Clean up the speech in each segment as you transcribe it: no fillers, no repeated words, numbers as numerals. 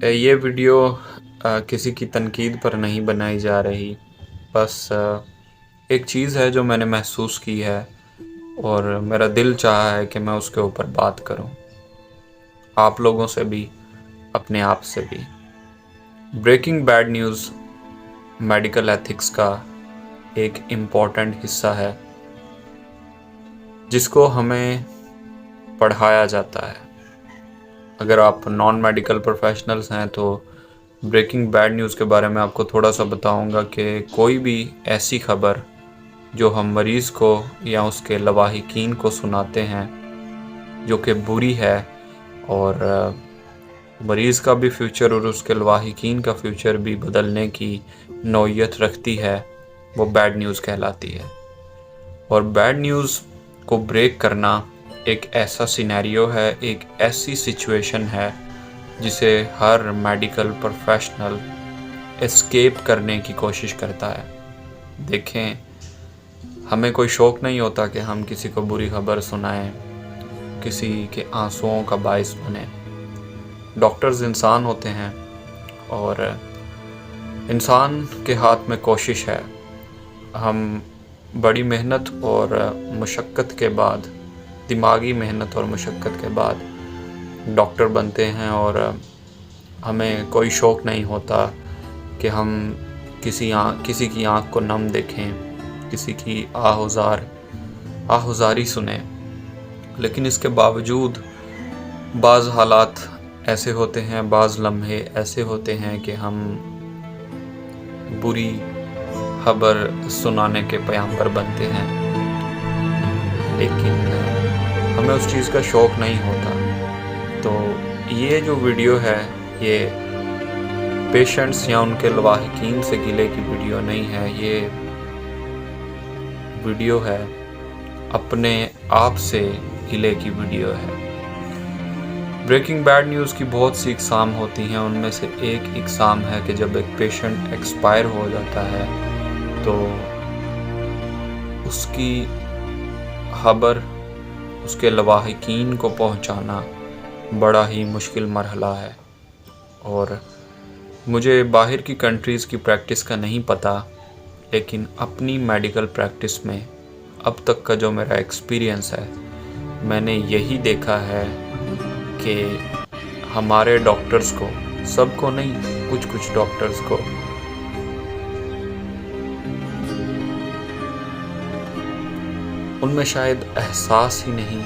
ये वीडियो किसी की तनकीद पर नहीं बनाई जा रही। बस एक चीज़ है जो मैंने महसूस की है और मेरा दिल चाहा है कि मैं उसके ऊपर बात करूं, आप लोगों से भी, अपने आप से भी। Breaking bad news medical ethics का एक इम्पॉर्टेंट हिस्सा है जिसको हमें पढ़ाया जाता है। अगर आप नॉन मेडिकल प्रोफेशनल्स हैं तो ब्रेकिंग बैड न्यूज़ के बारे में आपको थोड़ा सा बताऊंगा कि कोई भी ऐसी खबर जो हम मरीज़ को या उसके लवाहिकीन को सुनाते हैं जो कि बुरी है और मरीज़ का भी फ्यूचर और उसके लवाहिकीन का फ्यूचर भी बदलने की नौयत रखती है, वो बैड न्यूज़ कहलाती है। और बैड न्यूज़ को ब्रेक करना एक ऐसा सिनेरियो है, एक ऐसी सिचुएशन है जिसे हर मेडिकल प्रोफेशनल एस्केप करने की कोशिश करता है। देखें, हमें कोई शौक़ नहीं होता कि हम किसी को बुरी खबर सुनाएं, किसी के आंसुओं का बायस बने। डॉक्टर्स इंसान होते हैं और इंसान के हाथ में कोशिश है। हम बड़ी मेहनत और मुशक्क़त के बाद, दिमागी मेहनत और मुशक्क़त के बाद डॉक्टर बनते हैं और हमें कोई शौक़ नहीं होता कि हम किसी की आँख को नम देखें, किसी की आहुज़ारी सुने। लेकिन इसके बावजूद बाज़ हालात ऐसे होते हैं, बाज़ लम्हे ऐसे होते हैं कि हम बुरी खबर सुनाने के पैगंबर बनते हैं, लेकिन हमें उस चीज़ का शौक़ नहीं होता। तो ये जो वीडियो है, ये पेशेंट्स या उनके लवाहिकीन से गिले की वीडियो नहीं है, ये वीडियो है अपने आप से गिले की वीडियो है। ब्रेकिंग बैड न्यूज़ की बहुत सी इकसाम होती हैं, उनमें से एक इकसाम है कि जब एक पेशेंट एक्सपायर हो जाता है तो उसकी खबर उसके लवाहिकीन को पहुंचाना बड़ा ही मुश्किल मरहला है। और मुझे बाहर की कंट्रीज़ की प्रैक्टिस का नहीं पता, लेकिन अपनी मेडिकल प्रैक्टिस में अब तक का जो मेरा एक्सपीरियंस है, मैंने यही देखा है कि हमारे डॉक्टर्स को, सबको नहीं, कुछ डॉक्टर्स को उनमें शायद एहसास ही नहीं,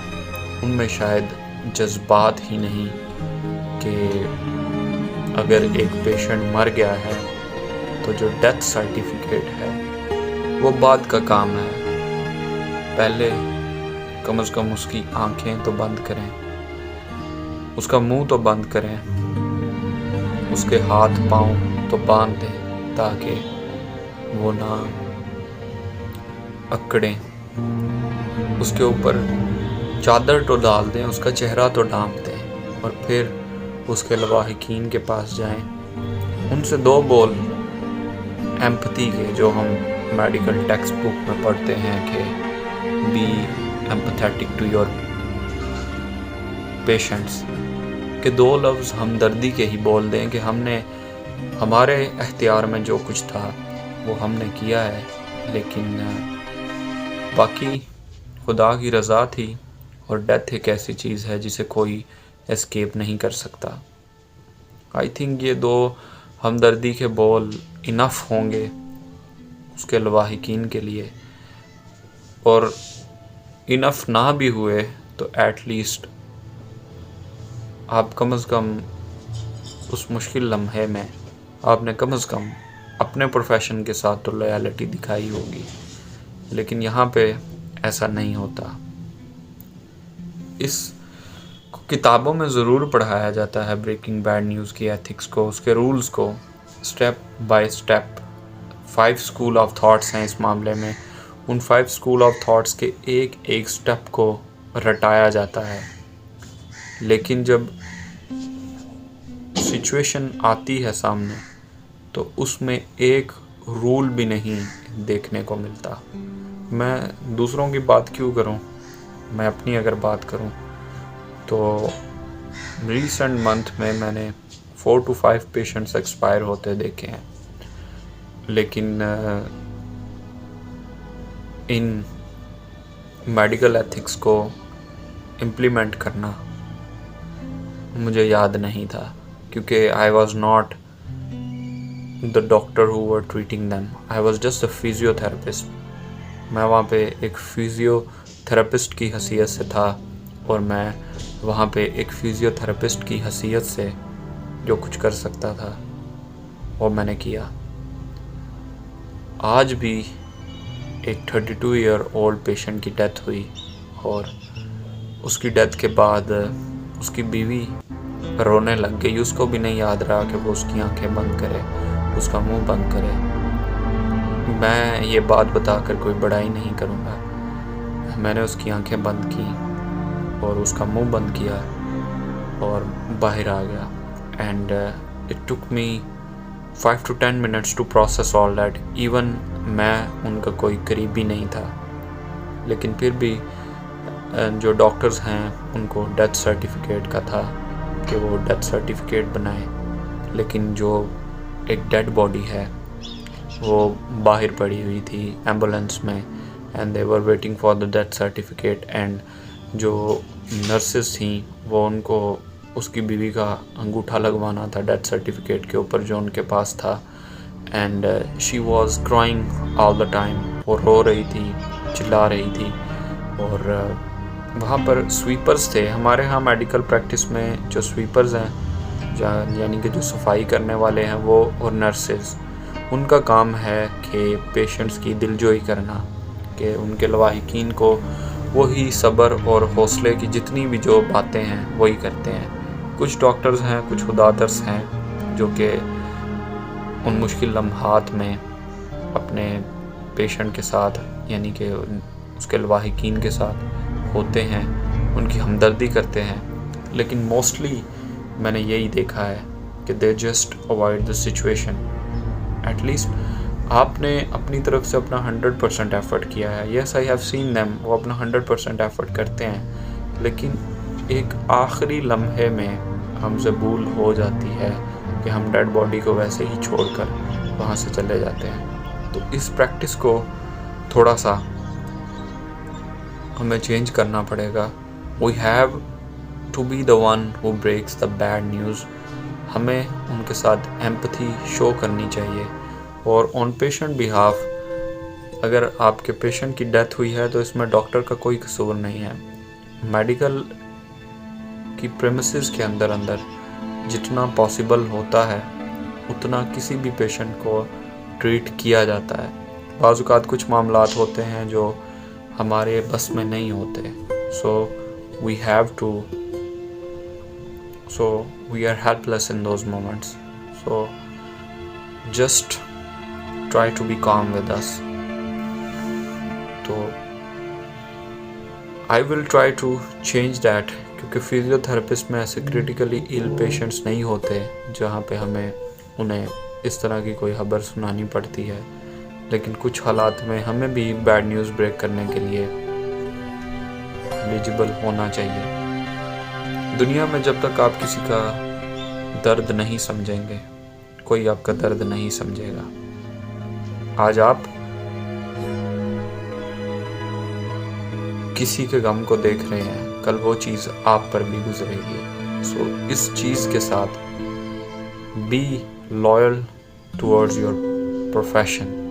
उनमें शायद जज्बात ही नहीं कि अगर एक पेशेंट मर गया है तो जो डेथ सर्टिफिकेट है वो बाद का काम है। पहले कम से कम उसकी आंखें तो बंद करें, उसका मुंह तो बंद करें, उसके हाथ पांव तो बांध दें ताकि वो ना अकड़ें। उसके ऊपर चादर तो डाल दें, उसका चेहरा तो ढांप दें और फिर उसके लवाहिकीन के पास जाएं। उनसे दो बोल एम्पैथी के, जो हम मेडिकल टेक्स्ट बुक में पढ़ते हैं कि be empathetic to your patients, के दो लफ्ज़ हमदर्दी के ही बोल दें कि हमने हमारे इख्तियार में जो कुछ था वो हमने किया है, लेकिन बाकी खुदा की रज़ा थी और डेथ एक ऐसी चीज़ है जिसे कोई एस्केप नहीं कर सकता। आई थिंक ये दो हमदर्दी के बोल इनफ होंगे उसके लवाहिकीन के लिए, और इनफ ना भी हुए तो एटलीस्ट आप कम से कम उस मुश्किल लम्हे में आपने कम से कम अपने प्रोफेशन के साथ तो लॉयल्टी दिखाई होगी। लेकिन यहाँ पे ऐसा नहीं होता। इस किताबों में ज़रूर पढ़ाया जाता है ब्रेकिंग बैड न्यूज़ की एथिक्स को, उसके रूल्स को, step by step. 5 school of thoughts हैं इस मामले में। उन 5 स्कूल ऑफ थॉट्स के एक एक स्टेप को रटाया जाता है, लेकिन जब सिचुएशन आती है सामने तो उसमें एक रूल भी नहीं देखने को मिलता। मैं दूसरों की बात क्यों करूं, मैं अपनी अगर बात करूं तो रिसेंट मंथ में मैंने 4 to 5 पेशेंट्स एक्सपायर होते देखे हैं, लेकिन इन मेडिकल एथिक्स को इम्प्लीमेंट करना मुझे याद नहीं था, क्योंकि I was not the doctor who were treating them, I was just a physiotherapist. मैं वहाँ पे एक फिजियोथेरेपिस्ट की हैसियत से था, और मैं वहाँ पे एक फिजियोथेरेपिस्ट की हैसियत से जो कुछ कर सकता था वो मैंने किया। आज भी एक 32 ईयर ओल्ड पेशेंट की डेथ हुई, और उसकी डेथ के बाद उसकी बीवी रोने लग गई। उसको भी नहीं याद रहा कि वो उसकी आंखें बंद करे, उसका मुंह बंद करे। मैं ये बात बताकर कोई बड़ाई नहीं करूँगा, मैंने उसकी आंखें बंद की और उसका मुंह बंद किया और बाहर आ गया। And it took me 5 to 10 minutes to process all that. Even मैं उनका कोई करीबी नहीं था, लेकिन फिर भी जो डॉक्टर्स हैं उनको डेथ सर्टिफिकेट का था कि वो डेथ सर्टिफिकेट बनाए, लेकिन जो एक डेड बॉडी है वो बाहर पड़ी हुई थी एम्बुलेंस में, and they were waiting for the death certificate. And जो नर्सेस थी वो उनको उसकी बीवी का अंगूठा लगवाना था डेथ सर्टिफिकेट के ऊपर जो उनके पास था। And she was crying all the time, वो रो रही थी, चिल्ला रही थी। और वहाँ पर स्वीपर्स थे हमारे यहाँ मेडिकल प्रैक्टिस में। जो स्वीपर्स हैं यानी कि जो सफाई करने वाले हैं वो, और नर्सेज, उनका काम है कि पेशेंट्स की दिलजोई करना, कि उनके लवाहिकीन को वही सब्र और हौसले की जितनी भी जो बातें हैं वही करते हैं। कुछ डॉक्टर्स हैं, कुछ खुदादर्स हैं जो कि उन मुश्किल लम्हात में अपने पेशेंट के साथ यानी कि उसके लवाहिकीन के साथ होते हैं, उनकी हमदर्दी करते हैं। लेकिन मोस्टली मैंने यही देखा है कि they just avoid the situation. At least आपने अपनी तरफ से अपना 100% एफर्ट किया है। Yes, I have seen them, वो अपना 100% एफर्ट करते हैं, लेकिन एक आखिरी लम्हे में हमसे भूल हो जाती है कि हम डेड बॉडी को वैसे ही छोड़कर वहाँ से चले जाते हैं। तो इस प्रैक्टिस को थोड़ा सा हमें चेंज करना पड़ेगा। We have to be the one who breaks the bad news. हमें उनके साथ एम्पैथी शो करनी चाहिए। और ऑन पेशेंट बिहाफ, अगर आपके पेशेंट की डेथ हुई है तो इसमें डॉक्टर का कोई कसूर नहीं है। मेडिकल की प्रेमिसेस के अंदर जितना पॉसिबल होता है उतना किसी भी पेशेंट को ट्रीट किया जाता है। बाज़ औक़ात कुछ मामलात होते हैं जो हमारे बस में नहीं होते, so we are helpless in those moments. So just try to be calm with us. तो I will try to change that, क्योंकि फिजियोथेरेपिस्ट में ऐसे क्रिटिकली इल पेशेंट्स नहीं होते जहाँ पे हमें उन्हें इस तरह की कोई खबर सुनानी पड़ती है। लेकिन कुछ हालात में हमें भी बैड न्यूज़ ब्रेक करने के लिए एलिजिबल होना चाहिए। दुनिया में जब तक आप किसी का दर्द नहीं समझेंगे, कोई आपका दर्द नहीं समझेगा। आज आप किसी के गम को देख रहे हैं, कल वो चीज़ आप पर भी गुजरेगी। सो इस चीज़ के साथ be loyal towards your profession.